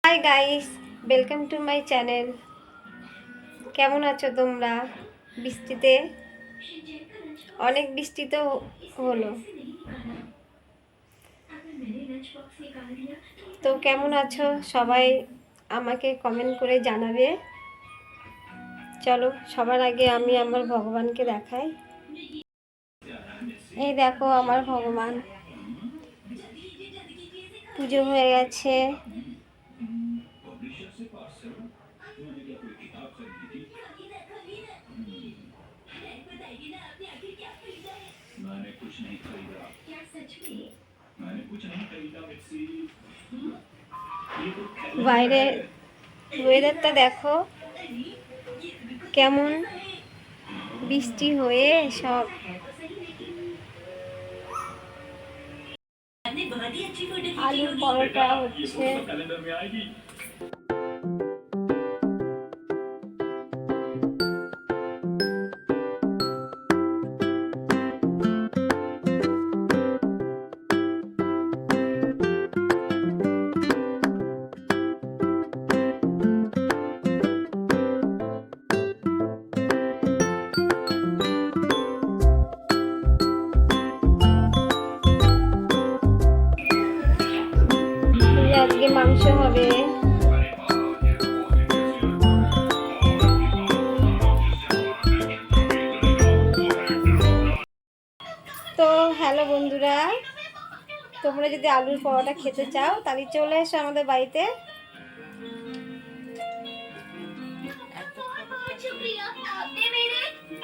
Hi guys, welcome to my channel. কেমন আছো তোমরা? বৃষ্টিতে অনেক বৃষ্টি তো হলো, তো কেমন আছো সবাই আমাকে কমেন্ট করে জানাবে। চলো সবার আগে আমি আমার ভগবানকে দেখাই। এই দেখো আমার ভগবান, পুজো হয়ে গেছে। বাইরে ওয়েদারটা দেখো কেমন, বৃষ্টি হয়ে সব। আলুর পরোটা হচ্ছে। আজকে মাংস হবে। তো হ্যালো বন্ধুরা, তোমরা যদি আলুর পরোটা খেতে চাও তাহলে চলে এসো আমাদের বাড়িতে।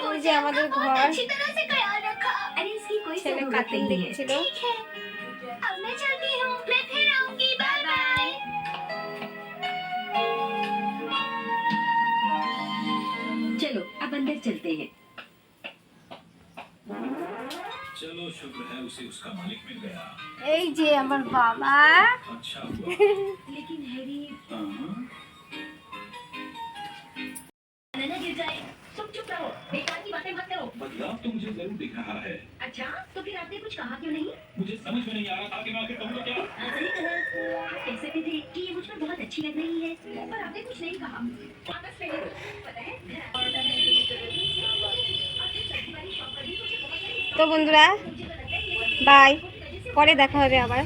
ওই যে আমাদের ঘর, ছেলে কার্টুন দেখছিল। चलो अब अंदर चलते हैं। चलो शुक्र है उसे उसका मालिक मिल गया। এই যে আমার বাবা। अच्छा हुआ। लेकिन हैरी गिर जाए। तुम चुप रहो, बेकार की बातें मत करो। बदलाव तो मुझे जरूर दिख रहा है। अच्छा तो फिर आपने कुछ कहा क्यों नहीं? मुझे समझ में नहीं आ रहा था कि मैं आखिर कहूँ तो क्या। सही कहा, आप कह सकते थे कि ये मुझ पर बहुत अच्छी लग रही है, पर आपने कुछ नहीं कहा। वापस पहले पता है তো বন্ধুরা বাই, পরে দেখা হবে আবার।